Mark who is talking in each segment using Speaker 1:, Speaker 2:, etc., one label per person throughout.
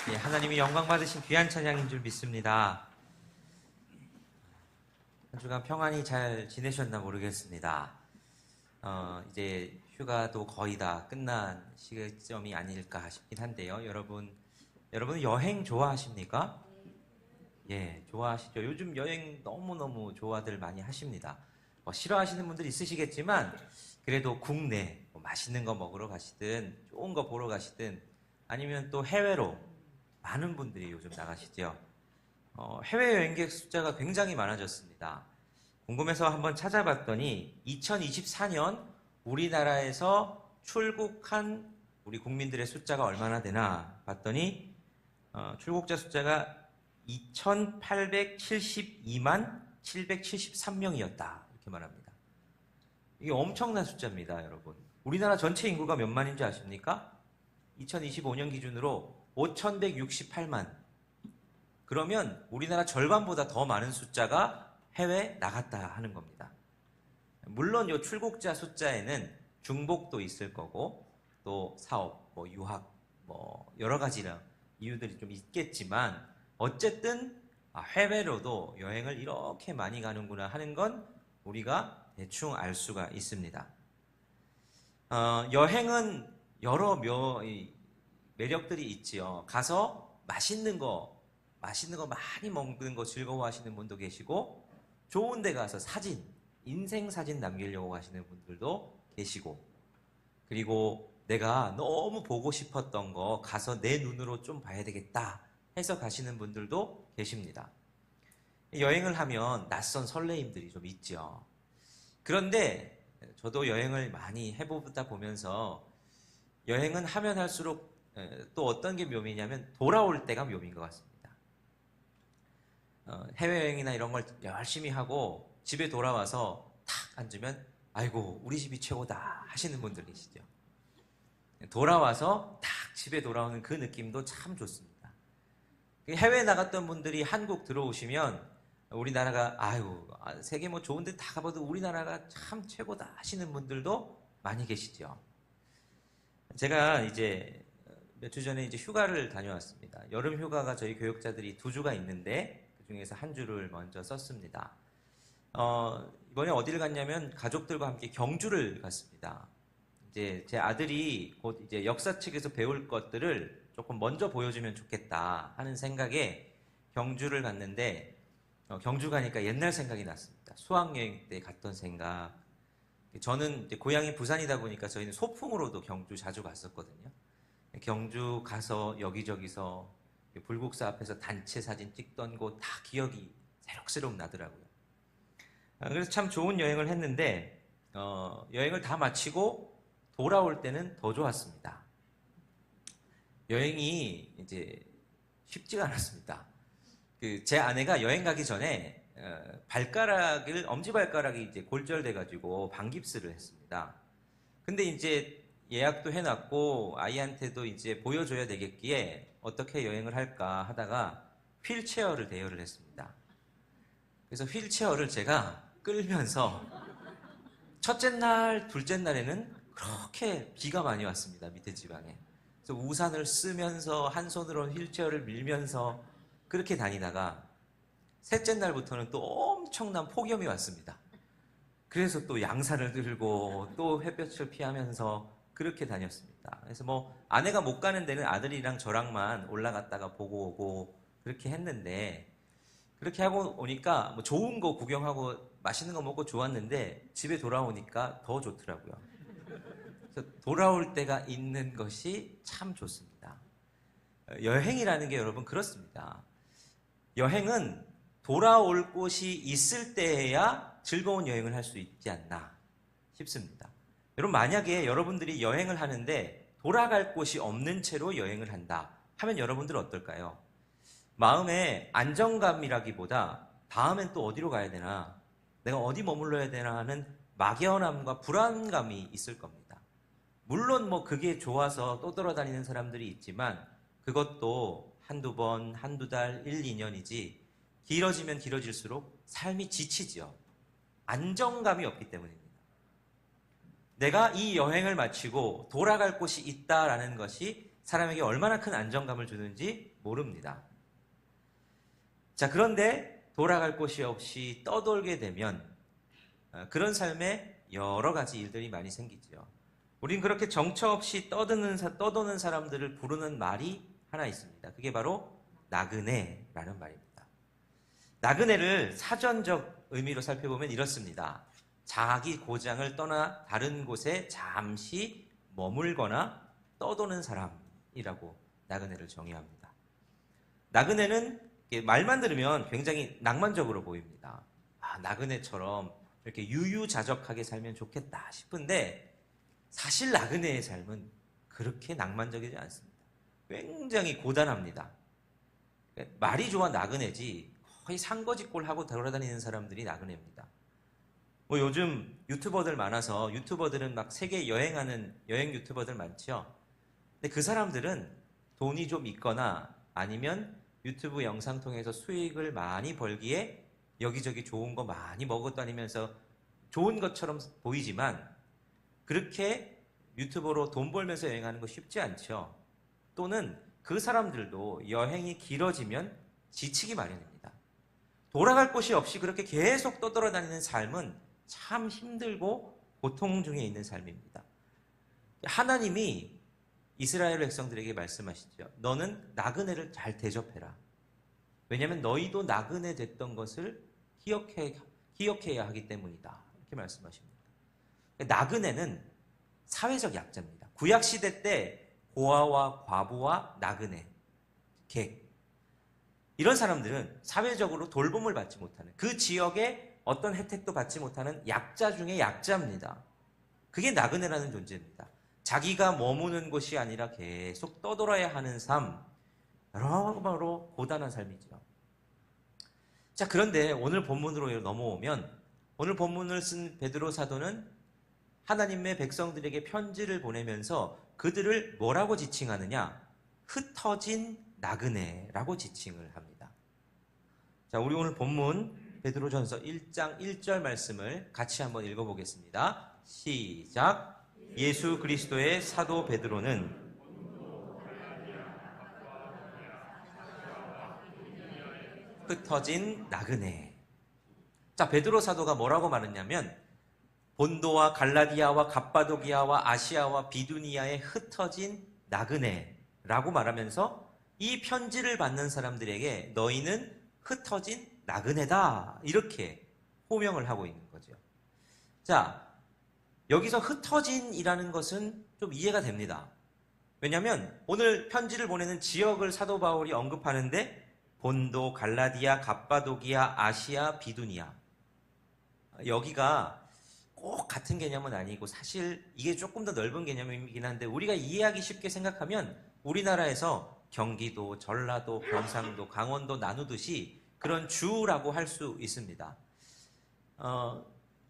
Speaker 1: 예, 하나님이 영광 받으신 귀한 찬양인 줄 믿습니다. 한 주간 평안히 잘 지내셨나 모르겠습니다. 이제 휴가도 거의 다 끝난 시점이 아닐까 싶긴 한데요. 여러분 여행 좋아하십니까? 예, 좋아하시죠. 요즘 여행 너무너무 좋아들 많이 하십니다. 싫어하시는 분들 있으시겠지만 그래도 국내 맛있는 거 먹으러 가시든 좋은 거 보러 가시든 아니면 또 해외로 많은 분들이 요즘 나가시죠. 해외여행객 숫자가 굉장히 많아졌습니다. 궁금해서 한번 찾아봤더니 2024년 우리나라에서 출국한 우리 국민들의 숫자가 얼마나 되나 봤더니 출국자 숫자가 2,872만 773명이었다 이렇게 말합니다. 이게 엄청난 숫자입니다, 여러분. 우리나라 전체 인구가 몇 만인지 아십니까? 2025년 기준으로 5,168만. 그러면 우리나라 절반보다 더 많은 숫자가 해외 나갔다 하는 겁니다. 물론 이 출국자 숫자에는 중복도 있을 거고 또 사업, 유학, 여러 가지 이유들이 좀 있겠지만 어쨌든 해외로도 여행을 이렇게 많이 가는구나 하는 건 우리가 대충 알 수가 있습니다. 여행은 여러 매력들이 있지요. 가서 맛있는 거 많이 먹는 거 즐거워하시는 분도 계시고 좋은 데 가서 인생 사진 남기려고 하시는 분들도 계시고 그리고 내가 너무 보고 싶었던 거 가서 내 눈으로 좀 봐야 되겠다 해서 가시는 분들도 계십니다. 여행을 하면 낯선 설레임들이 좀 있죠. 그런데 저도 여행을 많이 해보다 보면서 여행은 하면 할수록 또 어떤 게 묘미냐면 돌아올 때가 묘미인 것 같습니다. 해외여행이나 이런 걸 열심히 하고 집에 돌아와서 탁 앉으면 아이고 우리 집이 최고다 하시는 분들 계시죠. 돌아와서 탁 집에 돌아오는 그 느낌도 참 좋습니다. 해외 나갔던 분들이 한국 들어오시면 우리나라가 세계 좋은 데 다 가봐도 우리나라가 참 최고다 하시는 분들도 많이 계시죠. 제가 이제 몇 주 전에 이제 휴가를 다녀왔습니다. 여름 휴가가 저희 교육자들이 2주가 있는데 그 중에서 한 주를 먼저 썼습니다. 이번에 어디를 갔냐면 가족들과 함께 경주를 갔습니다. 이제 제 아들이 곧 이제 역사책에서 배울 것들을 조금 먼저 보여주면 좋겠다 하는 생각에 경주를 갔는데 경주 가니까 옛날 생각이 났습니다. 수학여행 때 갔던 생각. 저는 이제 고향이 부산이다 보니까 저희는 소풍으로도 경주 자주 갔었거든요. 경주 가서 여기저기서 불국사 앞에서 단체 사진 찍던 곳 다 기억이 새록새록 나더라고요. 그래서 참 좋은 여행을 했는데 여행을 다 마치고 돌아올 때는 더 좋았습니다. 여행이 이제 쉽지가 않았습니다. 제 아내가 여행 가기 전에 엄지발가락이 이제 골절돼가지고 방깁스를 했습니다. 근데 이제 예약도 해놨고 아이한테도 이제 보여줘야 되겠기에 어떻게 여행을 할까 하다가 휠체어를 대여를 했습니다. 그래서 휠체어를 제가 끌면서 첫째 날, 둘째 날에는 그렇게 비가 많이 왔습니다. 밑에 지방에. 그래서 우산을 쓰면서 한 손으로는 휠체어를 밀면서 그렇게 다니다가 셋째 날부터는 또 엄청난 폭염이 왔습니다. 그래서 또 양산을 들고 또 햇볕을 피하면서 그렇게 다녔습니다. 그래서 아내가 못 가는 데는 아들이랑 저랑만 올라갔다가 보고 오고 그렇게 했는데 그렇게 하고 오니까 좋은 거 구경하고 맛있는 거 먹고 좋았는데 집에 돌아오니까 더 좋더라고요. 그래서 돌아올 때가 있는 것이 참 좋습니다. 여행이라는 게 여러분 그렇습니다. 여행은 돌아올 곳이 있을 때에야 즐거운 여행을 할 수 있지 않나 싶습니다. 여러분 만약에 여러분들이 여행을 하는데 돌아갈 곳이 없는 채로 여행을 한다 하면 여러분들은 어떨까요? 마음에 안정감이라기보다 다음엔 또 어디로 가야 되나 내가 어디 머물러야 되나 하는 막연함과 불안감이 있을 겁니다. 물론 그게 좋아서 또 돌아다니는 사람들이 있지만 그것도 한두 번, 한두 달, 1, 2년이지 길어지면 길어질수록 삶이 지치죠. 안정감이 없기 때문입니다. 내가 이 여행을 마치고 돌아갈 곳이 있다라는 것이 사람에게 얼마나 큰 안정감을 주는지 모릅니다. 자, 그런데 돌아갈 곳이 없이 떠돌게 되면 그런 삶에 여러 가지 일들이 많이 생기죠. 우린 그렇게 정처 없이 떠도는 사람들을 부르는 말이 하나 있습니다. 그게 바로 나그네라는 말입니다. 나그네를 사전적 의미로 살펴보면 이렇습니다. 자기 고장을 떠나 다른 곳에 잠시 머물거나 떠도는 사람이라고 나그네를 정의합니다. 나그네는 말만 들으면 굉장히 낭만적으로 보입니다. 나그네처럼 이렇게 유유자적하게 살면 좋겠다 싶은데 사실 나그네의 삶은 그렇게 낭만적이지 않습니다. 굉장히 고단합니다. 말이 좋아 나그네지 거의 산거지꼴 하고 돌아다니는 사람들이 나그네입니다. 요즘 유튜버들 많아서 유튜버들은 막 세계 여행하는 여행 유튜버들 많죠. 근데 그 사람들은 돈이 좀 있거나 아니면 유튜브 영상 통해서 수익을 많이 벌기에 여기저기 좋은 거 많이 먹어 다니면서 좋은 것처럼 보이지만 그렇게 유튜버로 돈 벌면서 여행하는 거 쉽지 않죠. 또는 그 사람들도 여행이 길어지면 지치기 마련입니다. 돌아갈 곳이 없이 그렇게 계속 떠돌아다니는 삶은 참 힘들고 고통 중에 있는 삶입니다. 하나님이 이스라엘 백성들에게 말씀하시죠. 너는 나그네를 잘 대접해라. 왜냐하면 너희도 나그네 됐던 것을 기억해야 하기 때문이다. 이렇게 말씀하십니다. 나그네는 사회적 약자입니다. 구약시대 때 고아와 과부와 나그네, 객 이런 사람들은 사회적으로 돌봄을 받지 못하는 그 지역에 어떤 혜택도 받지 못하는 약자 중에 약자입니다. 그게 나그네라는 존재입니다. 자기가 머무는 곳이 아니라 계속 떠돌아야 하는 삶, 여러모로 고단한 삶이죠. 자, 그런데 오늘 본문으로 넘어오면 오늘 본문을 쓴 베드로 사도는 하나님의 백성들에게 편지를 보내면서 그들을 뭐라고 지칭하느냐? 흩어진 나그네라고 지칭을 합니다. 자, 우리 오늘 본문 베드로전서 1장 1절 말씀을 같이 한번 읽어보겠습니다. 시작. 예수 그리스도의 사도 베드로는 흩어진 나그네. 자, 베드로 사도가 뭐라고 말했냐면 본도와 갈라디아와 갑바도기아와 아시아와 비두니아에 흩어진 나그네라고 말하면서 이 편지를 받는 사람들에게 너희는 흩어진 나그네다 이렇게 호명을 하고 있는 거죠. 자, 여기서 흩어진이라는 것은 좀 이해가 됩니다. 왜냐하면 오늘 편지를 보내는 지역을 사도 바울이 언급하는데 본도, 갈라디아, 갑바도기아, 아시아, 비두니아 여기가 꼭 같은 개념은 아니고 사실 이게 조금 더 넓은 개념이긴 한데 우리가 이해하기 쉽게 생각하면 우리나라에서 경기도, 전라도, 경상도, 강원도 나누듯이 그런 주라고 할 수 있습니다.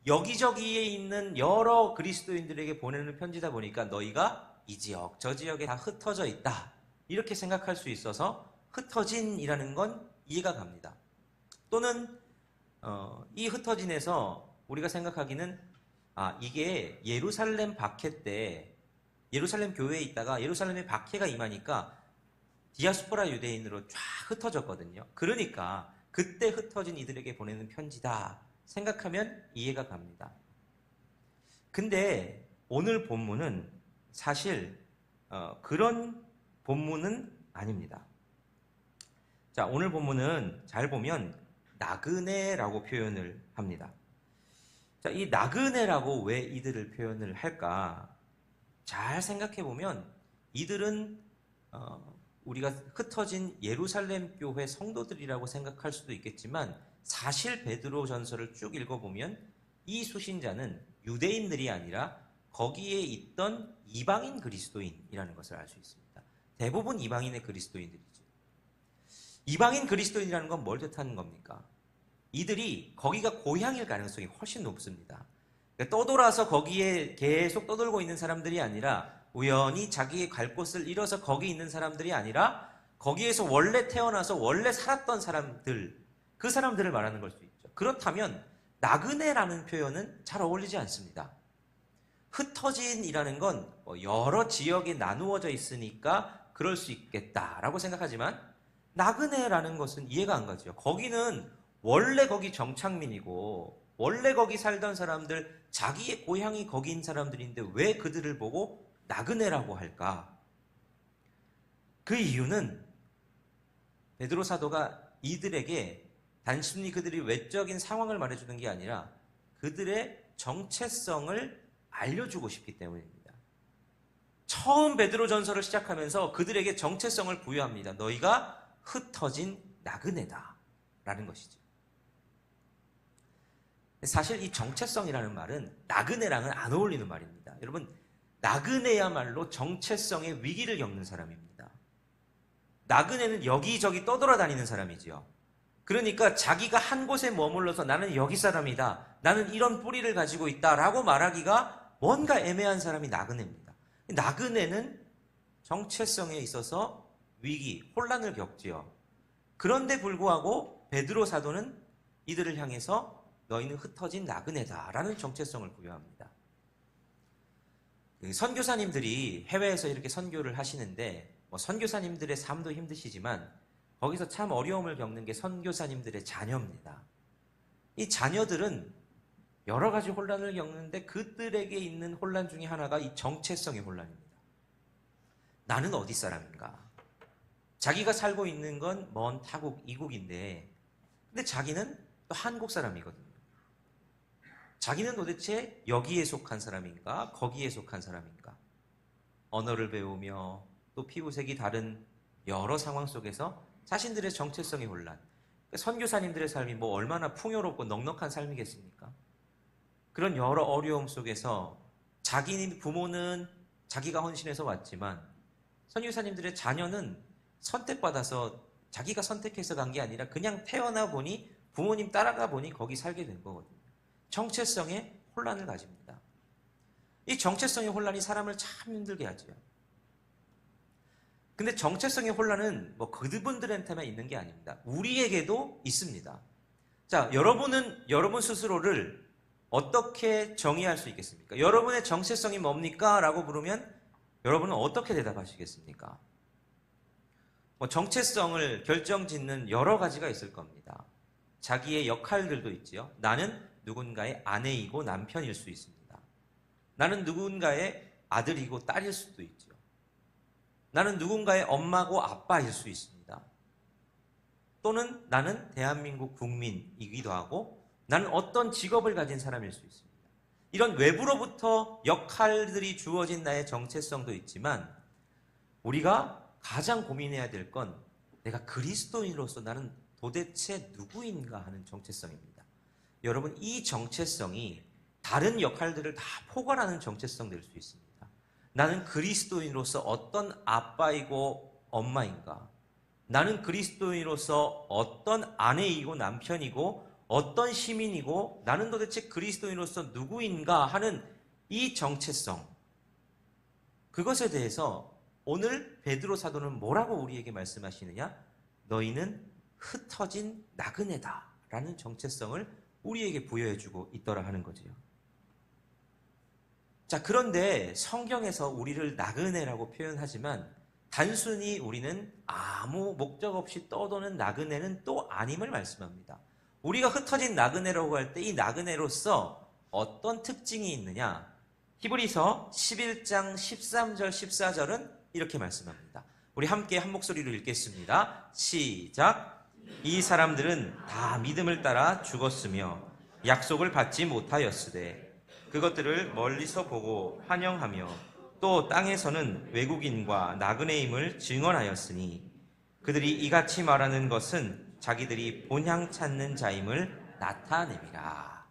Speaker 1: 여기저기에 있는 여러 그리스도인들에게 보내는 편지다 보니까 너희가 이 지역, 저 지역에 다 흩어져 있다 이렇게 생각할 수 있어서 흩어진이라는 건 이해가 갑니다. 또는 이 흩어진에서 우리가 생각하기는 이게 예루살렘 박해 때 예루살렘 교회에 있다가 예루살렘에 박해가 임하니까 디아스포라 유대인으로 쫙 흩어졌거든요. 그러니까 그때 흩어진 이들에게 보내는 편지다 생각하면 이해가 갑니다. 근데 오늘 본문은 사실 그런 본문은 아닙니다. 자, 오늘 본문은 잘 보면 나그네라고 표현을 합니다. 자, 이 나그네라고 왜 이들을 표현을 할까? 잘 생각해 보면 이들은 우리가 흩어진 예루살렘 교회 성도들이라고 생각할 수도 있겠지만 사실 베드로 전서를 쭉 읽어보면 이 수신자는 유대인들이 아니라 거기에 있던 이방인 그리스도인이라는 것을 알 수 있습니다. 대부분 이방인의 그리스도인들이죠. 이방인 그리스도인이라는 건 뭘 뜻하는 겁니까? 이들이 거기가 고향일 가능성이 훨씬 높습니다. 그러니까 떠돌아서 거기에 계속 떠돌고 있는 사람들이 아니라 우연히 자기의 갈 곳을 잃어서 거기 있는 사람들이 아니라 거기에서 원래 태어나서 원래 살았던 사람들, 그 사람들을 말하는 걸 수 있죠. 그렇다면 나그네라는 표현은 잘 어울리지 않습니다. 흩어진이라는 건 여러 지역에 나누어져 있으니까 그럴 수 있겠다라고 생각하지만 나그네라는 것은 이해가 안 가죠. 거기는 원래 거기 정착민이고 원래 거기 살던 사람들, 자기의 고향이 거기인 사람들인데 왜 그들을 보고 나그네라고 할까? 그 이유는 베드로 사도가 이들에게 단순히 그들이 외적인 상황을 말해주는 게 아니라 그들의 정체성을 알려주고 싶기 때문입니다. 처음 베드로 전서를 시작하면서 그들에게 정체성을 부여합니다. 너희가 흩어진 나그네다 라는 것이죠. 사실 이 정체성이라는 말은 나그네랑은 안 어울리는 말입니다. 여러분, 나그네야말로 정체성의 위기를 겪는 사람입니다. 나그네는 여기저기 떠돌아다니는 사람이지요. 그러니까 자기가 한 곳에 머물러서 나는 여기 사람이다, 나는 이런 뿌리를 가지고 있다라고 말하기가 뭔가 애매한 사람이 나그네입니다. 나그네는 정체성에 있어서 위기, 혼란을 겪지요. 그런데 불구하고 베드로 사도는 이들을 향해서 너희는 흩어진 나그네다라는 정체성을 부여합니다. 선교사님들이 해외에서 이렇게 선교를 하시는데 선교사님들의 삶도 힘드시지만 거기서 참 어려움을 겪는 게 선교사님들의 자녀입니다. 이 자녀들은 여러 가지 혼란을 겪는데 그들에게 있는 혼란 중에 하나가 이 정체성의 혼란입니다. 나는 어디 사람인가? 자기가 살고 있는 건 먼 타국, 이국인데 근데 자기는 또 한국 사람이거든요. 자기는 도대체 여기에 속한 사람인가? 거기에 속한 사람인가? 언어를 배우며 또 피부색이 다른 여러 상황 속에서 자신들의 정체성의 혼란. 선교사님들의 삶이 얼마나 풍요롭고 넉넉한 삶이겠습니까? 그런 여러 어려움 속에서 자기 부모는 자기가 헌신해서 왔지만 선교사님들의 자녀는 선택받아서 자기가 선택해서 간 게 아니라 그냥 태어나 보니 부모님 따라가 보니 거기 살게 된 거거든요. 정체성의 혼란을 가집니다. 이 정체성의 혼란이 사람을 참 힘들게 하죠. 근데 정체성의 혼란은 그분들한테만 있는 게 아닙니다. 우리에게도 있습니다. 자, 여러분은 여러분 스스로를 어떻게 정의할 수 있겠습니까? 여러분의 정체성이 뭡니까? 라고 물으면 여러분은 어떻게 대답하시겠습니까? 정체성을 결정짓는 여러 가지가 있을 겁니다. 자기의 역할들도 있지요. 나는 누군가의 아내이고 남편일 수 있습니다. 나는 누군가의 아들이고 딸일 수도 있죠. 나는 누군가의 엄마고 아빠일 수 있습니다. 또는 나는 대한민국 국민이기도 하고 나는 어떤 직업을 가진 사람일 수 있습니다. 이런 외부로부터 역할들이 주어진 나의 정체성도 있지만 우리가 가장 고민해야 될 건 내가 그리스도인으로서 나는 도대체 누구인가 하는 정체성입니다. 여러분, 이 정체성이 다른 역할들을 다 포괄하는 정체성 될 수 있습니다. 나는 그리스도인으로서 어떤 아빠이고 엄마인가? 나는 그리스도인으로서 어떤 아내이고 남편이고 어떤 시민이고 나는 도대체 그리스도인으로서 누구인가 하는 이 정체성, 그것에 대해서 오늘 베드로 사도는 뭐라고 우리에게 말씀하시느냐? 너희는 흩어진 나그네다 라는 정체성을 우리에게 부여해주고 있더라 하는 거지요. 자, 그런데 성경에서 우리를 나그네라고 표현하지만 단순히 우리는 아무 목적 없이 떠도는 나그네는 또 아님을 말씀합니다. 우리가 흩어진 나그네라고 할 때 이 나그네로서 어떤 특징이 있느냐? 히브리서 11장 13절 14절은 이렇게 말씀합니다. 우리 함께 한 목소리로 읽겠습니다. 시작. 이 사람들은 다 믿음을 따라 죽었으며 약속을 받지 못하였으되 그것들을 멀리서 보고 환영하며 또 땅에서는 외국인과 나그네임을 증언하였으니 그들이 이같이 말하는 것은 자기들이 본향 찾는 자임을 나타냅니다.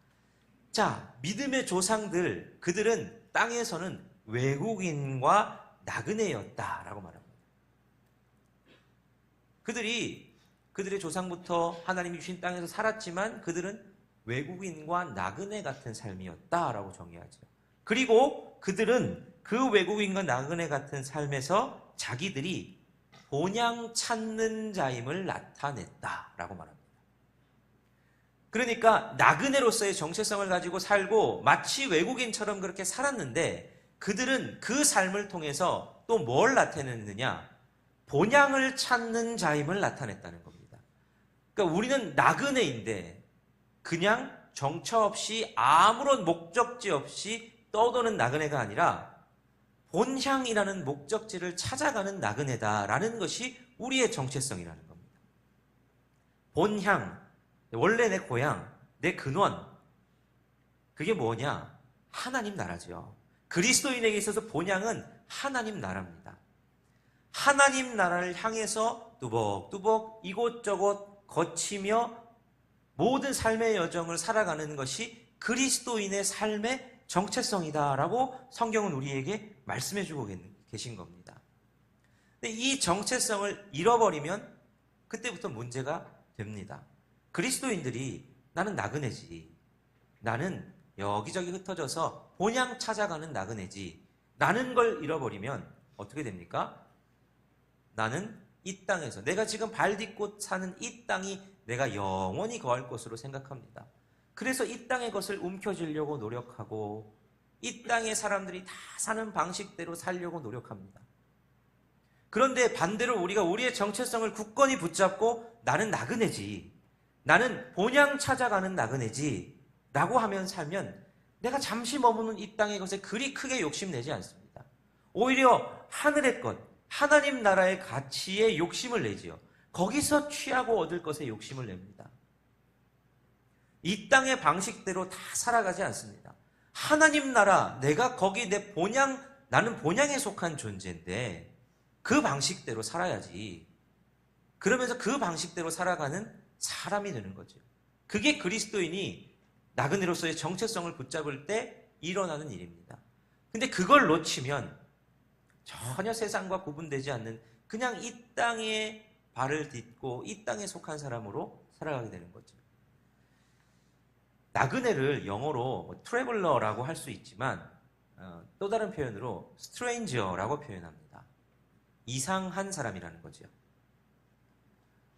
Speaker 1: 자, 믿음의 조상들, 그들은 땅에서는 외국인과 나그네였다라고 말합니다. 그들의 조상부터 하나님이 주신 땅에서 살았지만 그들은 외국인과 나그네 같은 삶이었다라고 정의하죠. 그리고 그들은 그 외국인과 나그네 같은 삶에서 자기들이 본향 찾는 자임을 나타냈다라고 말합니다. 그러니까 나그네로서의 정체성을 가지고 살고 마치 외국인처럼 그렇게 살았는데 그들은 그 삶을 통해서 또 뭘 나타냈느냐? 본향을 찾는 자임을 나타냈다는 겁니다. 그러니까 우리는 나그네인데 그냥 정처 없이 아무런 목적지 없이 떠도는 나그네가 아니라 본향이라는 목적지를 찾아가는 나그네다라는 것이 우리의 정체성이라는 겁니다. 본향, 원래 내 고향, 내 근원, 그게 뭐냐? 하나님 나라죠. 그리스도인에게 있어서 본향은 하나님 나라입니다. 하나님 나라를 향해서 뚜벅뚜벅 이곳저곳 거치며 모든 삶의 여정을 살아가는 것이 그리스도인의 삶의 정체성이다라고 성경은 우리에게 말씀해주고 계신 겁니다. 근데 이 정체성을 잃어버리면 그때부터 문제가 됩니다. 그리스도인들이 나는 나그네지, 나는 여기저기 흩어져서 본향 찾아가는 나그네지 라는 걸 잃어버리면 어떻게 됩니까? 나는 이 땅에서 내가 지금 발 딛고 사는 이 땅이 내가 영원히 거할 곳으로 생각합니다. 그래서 이 땅의 것을 움켜쥐려고 노력하고 이 땅의 사람들이 다 사는 방식대로 살려고 노력합니다. 그런데 반대로 우리가 우리의 정체성을 굳건히 붙잡고 나는 나그네지, 나는 본향 찾아가는 나그네지 라고 하면 살면 내가 잠시 머무는 이 땅의 것에 그리 크게 욕심내지 않습니다. 오히려 하늘의 것, 하나님 나라의 가치에 욕심을 내지요. 거기서 취하고 얻을 것에 욕심을 냅니다. 이 땅의 방식대로 다 살아가지 않습니다. 하나님 나라, 내가 거기 내 본향, 나는 본향에 속한 존재인데 그 방식대로 살아야지. 그러면서 그 방식대로 살아가는 사람이 되는 거죠. 그게 그리스도인이 나그네로서의 정체성을 붙잡을 때 일어나는 일입니다. 근데 그걸 놓치면 전혀 세상과 구분되지 않는 그냥 이 땅에 발을 딛고 이 땅에 속한 사람으로 살아가게 되는 거죠. 나그네를 영어로 트래블러라고 할 수 있지만 또 다른 표현으로 스트레인저라고 표현합니다. 이상한 사람이라는 거죠.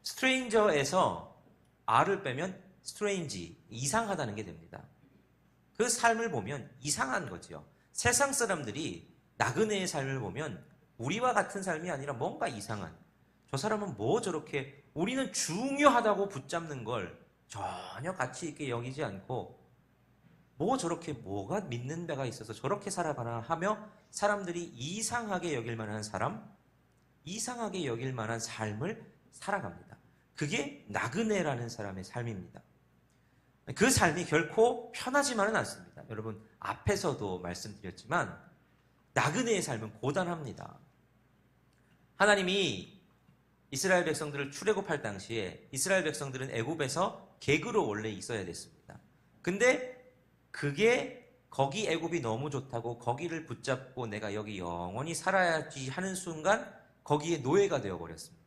Speaker 1: 스트레인저에서 R을 빼면 스트레인지, 이상하다는 게 됩니다. 그 삶을 보면 이상한 거죠. 세상 사람들이 나그네의 삶을 보면 우리와 같은 삶이 아니라 뭔가 이상한, 저 사람은 뭐 저렇게, 우리는 중요하다고 붙잡는 걸 전혀 가치 있게 여기지 않고 뭐 저렇게 뭐가 믿는 데가 있어서 저렇게 살아가나 하며 사람들이 이상하게 여길 만한 사람, 이상하게 여길 만한 삶을 살아갑니다. 그게 나그네라는 사람의 삶입니다. 그 삶이 결코 편하지만은 않습니다. 여러분 앞에서도 말씀드렸지만 나그네의 삶은 고단합니다. 하나님이 이스라엘 백성들을 출애굽할 당시에 이스라엘 백성들은 애굽에서 객으로 원래 있어야 됐습니다. 근데 그게 거기 애굽이 너무 좋다고 거기를 붙잡고 내가 여기 영원히 살아야지 하는 순간 거기에 노예가 되어버렸습니다.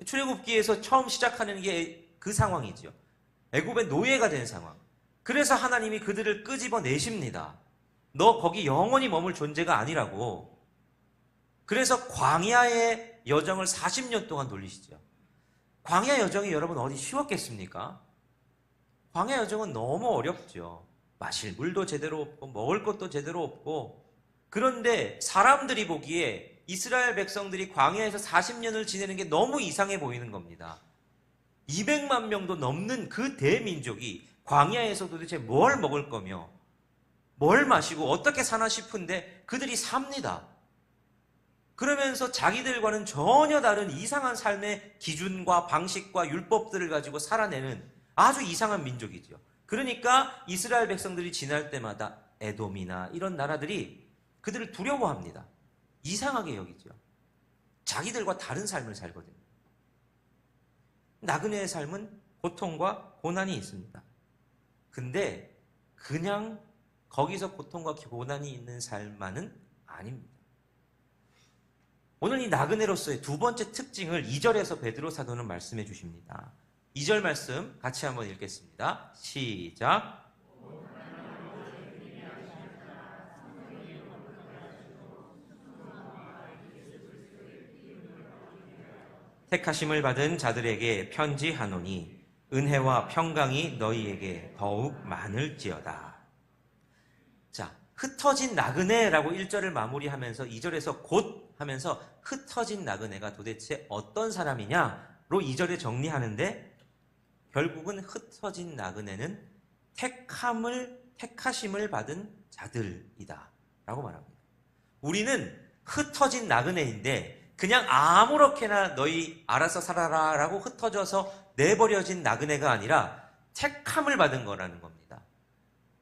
Speaker 1: 출애굽기에서 처음 시작하는 게 그 상황이죠. 애굽의 노예가 된 상황. 그래서 하나님이 그들을 끄집어내십니다. 너 거기 영원히 머물 존재가 아니라고. 그래서 광야의 여정을 40년 동안 돌리시죠. 광야 여정이 여러분 어디 쉬웠겠습니까? 광야 여정은 너무 어렵죠. 마실 물도 제대로 없고 먹을 것도 제대로 없고. 그런데 사람들이 보기에 이스라엘 백성들이 광야에서 40년을 지내는 게 너무 이상해 보이는 겁니다. 200만 명도 넘는 그 대민족이 광야에서 도대체 뭘 먹을 거며 뭘 마시고 어떻게 사나 싶은데 그들이 삽니다. 그러면서 자기들과는 전혀 다른 이상한 삶의 기준과 방식과 율법들을 가지고 살아내는 아주 이상한 민족이죠. 그러니까 이스라엘 백성들이 지날 때마다 에돔이나 이런 나라들이 그들을 두려워합니다. 이상하게 여기죠. 자기들과 다른 삶을 살거든요. 나그네의 삶은 고통과 고난이 있습니다. 근데 그냥 거기서 고통과 고난이 있는 삶만은 아닙니다. 오늘 이 나그네로서의 두 번째 특징을 2절에서 베드로 사도는 말씀해 주십니다. 2절 말씀 같이 한번 읽겠습니다. 시작. 택하심을 받은 자들에게 편지하노니 은혜와 평강이 너희에게 더욱 많을지어다. 자, 흩어진 나그네라고 1절을 마무리하면서 2절에서 곧 하면서 흩어진 나그네가 도대체 어떤 사람이냐로 2절에 정리하는데 결국은 흩어진 나그네는 택하심을 받은 자들이다 라고 말합니다. 우리는 흩어진 나그네인데 그냥 아무렇게나 너희 알아서 살아라 라고 흩어져서 내버려진 나그네가 아니라 택함을 받은 거라는 겁니다.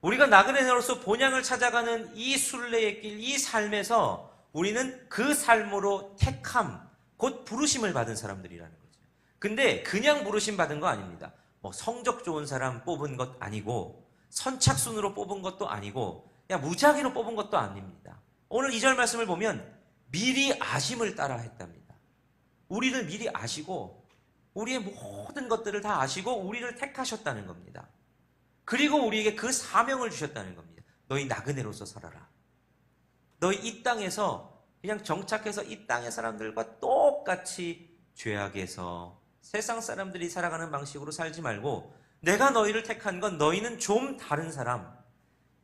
Speaker 1: 우리가 나그네로서 본향을 찾아가는 이 순례의 길, 이 삶에서 우리는 그 삶으로 택함, 곧 부르심을 받은 사람들이라는 거죠. 근데 그냥 부르심 받은 거 아닙니다. 뭐 성적 좋은 사람 뽑은 것 아니고 선착순으로 뽑은 것도 아니고 그냥 무작위로 뽑은 것도 아닙니다. 오늘 2절 말씀을 보면 미리 아심을 따라 했답니다. 우리를 미리 아시고 우리의 모든 것들을 다 아시고 우리를 택하셨다는 겁니다. 그리고 우리에게 그 사명을 주셨다는 겁니다. 너희 나그네로서 살아라. 너희 이 땅에서 그냥 정착해서 이 땅의 사람들과 똑같이 죄악에서 세상 사람들이 살아가는 방식으로 살지 말고 내가 너희를 택한 건 너희는 좀 다른 사람,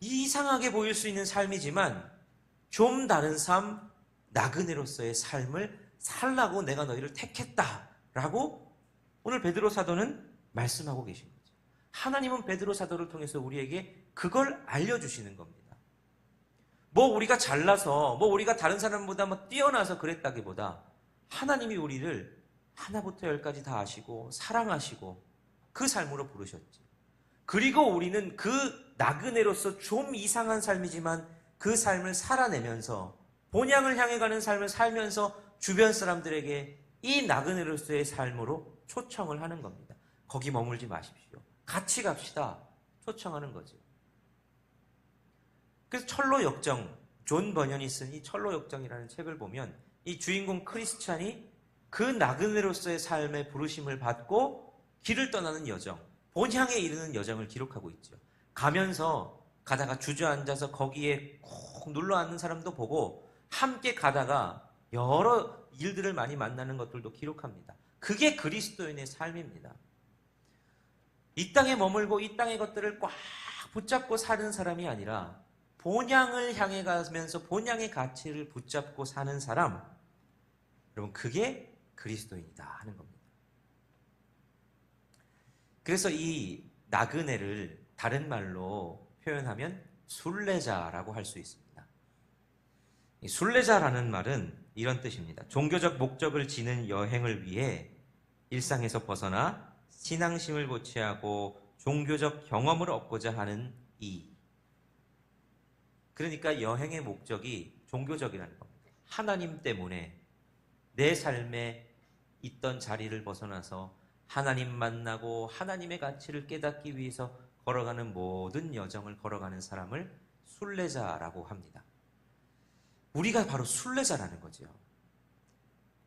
Speaker 1: 이상하게 보일 수 있는 삶이지만 좀 다른 삶, 나그네로서의 삶을 살라고 내가 너희를 택했다라고 오늘 베드로 사도는 말씀하고 계신 거죠. 하나님은 베드로 사도를 통해서 우리에게 그걸 알려주시는 겁니다. 뭐 우리가 잘나서 뭐 우리가 다른 사람보다 뭐 뛰어나서 그랬다기보다 하나님이 우리를 하나부터 열까지 다 아시고 사랑하시고 그 삶으로 부르셨지. 그리고 우리는 그 나그네로서 좀 이상한 삶이지만 그 삶을 살아내면서 본향을 향해 가는 삶을 살면서 주변 사람들에게 이 나그네로서의 삶으로 초청을 하는 겁니다. 거기 머물지 마십시오. 같이 갑시다. 초청하는 거죠. 그래서 철로 역정, 존 버년이 쓴 이 철로 역정이라는 책을 보면 이 주인공 크리스찬이 그 나그네로서의 삶의 부르심을 받고 길을 떠나는 여정, 본향에 이르는 여정을 기록하고 있죠. 가면서 가다가 주저앉아서 거기에 콕 눌러앉는 사람도 보고 함께 가다가 여러 일들을 많이 만나는 것들도 기록합니다. 그게 그리스도인의 삶입니다. 이 땅에 머물고 이 땅의 것들을 꽉 붙잡고 사는 사람이 아니라 본향을 향해 가면서 본향의 가치를 붙잡고 사는 사람, 여러분 그게 그리스도인이다 하는 겁니다. 그래서 이 나그네를 다른 말로 표현하면 순례자라고 할 수 있습니다. 이 순례자라는 말은 이런 뜻입니다. 종교적 목적을 지닌 여행을 위해 일상에서 벗어나 신앙심을 고취하고 종교적 경험을 얻고자 하는 이. 그러니까 여행의 목적이 종교적이라는 겁니다. 하나님 때문에 내 삶에 있던 자리를 벗어나서 하나님 만나고 하나님의 가치를 깨닫기 위해서 걸어가는 모든 여정을 걸어가는 사람을 순례자라고 합니다. 우리가 바로 순례자라는 거죠.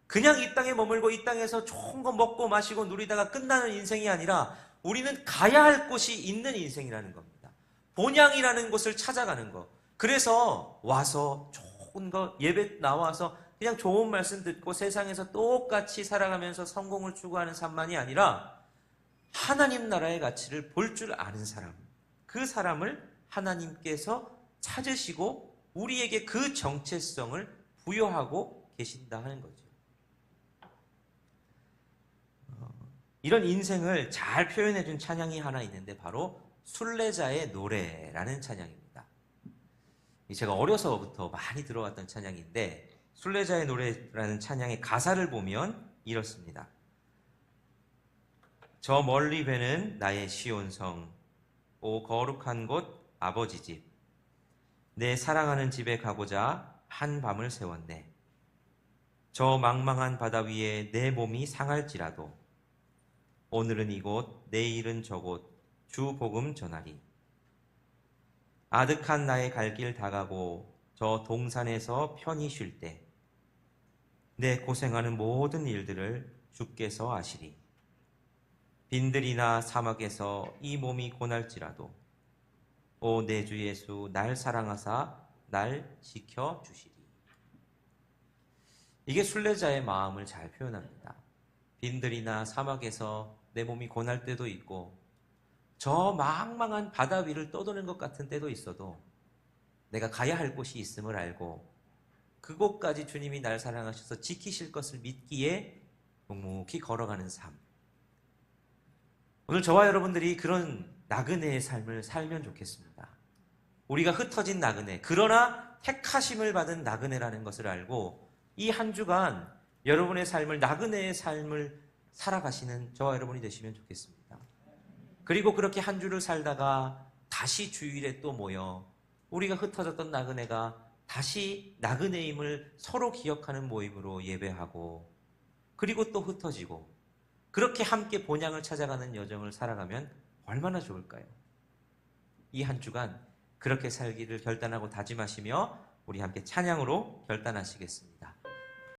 Speaker 1: 그냥 이 땅에 머물고 이 땅에서 좋은 거 먹고 마시고 누리다가 끝나는 인생이 아니라 우리는 가야 할 곳이 있는 인생이라는 겁니다. 본향이라는 곳을 찾아가는 거. 그래서 와서 좋은 거 예배 나와서 그냥 좋은 말씀 듣고 세상에서 똑같이 살아가면서 성공을 추구하는 삶만이 아니라 하나님 나라의 가치를 볼 줄 아는 사람, 그 사람을 하나님께서 찾으시고 우리에게 그 정체성을 부여하고 계신다 하는 거죠. 이런 인생을 잘 표현해준 찬양이 하나 있는데 바로 순례자의 노래라는 찬양입니다. 제가 어려서부터 많이 들어왔던 찬양인데 순례자의 노래라는 찬양의 가사를 보면 이렇습니다. 저 멀리 뵈는 나의 시온성, 오 거룩한 곳 아버지 집, 내 사랑하는 집에 가고자 한 밤을 세웠네. 저 망망한 바다 위에 내 몸이 상할지라도 오늘은 이곳, 내일은 저곳 주 복음 전하리. 아득한 나의 갈 길 다가고 저 동산에서 편히 쉴 때 내 고생하는 모든 일들을 주께서 아시리. 빈들이나 사막에서 이 몸이 고날지라도 오 내 주 예수 날 사랑하사 날 지켜주시리. 이게 순례자의 마음을 잘 표현합니다. 빈들이나 사막에서 내 몸이 고날 때도 있고 저 망망한 바다 위를 떠도는 것 같은 때도 있어도 내가 가야 할 곳이 있음을 알고 그곳까지 주님이 날 사랑하셔서 지키실 것을 믿기에 묵묵히 걸어가는 삶. 오늘 저와 여러분들이 그런 나그네의 삶을 살면 좋겠습니다. 우리가 흩어진 나그네, 그러나 택하심을 받은 나그네라는 것을 알고 이 한 주간 여러분의 삶을, 나그네의 삶을 살아가시는 저와 여러분이 되시면 좋겠습니다. 그리고 그렇게 한 주를 살다가 다시 주일에 또 모여 우리가 흩어졌던 나그네가 다시 나그네임을 서로 기억하는 모임으로 예배하고, 그리고 또 흩어지고, 그렇게 함께 본향을 찾아가는 여정을 살아가면 얼마나 좋을까요? 이 한 주간 그렇게 살기를 결단하고 다짐하시며 우리 함께 찬양으로 결단하시겠습니다.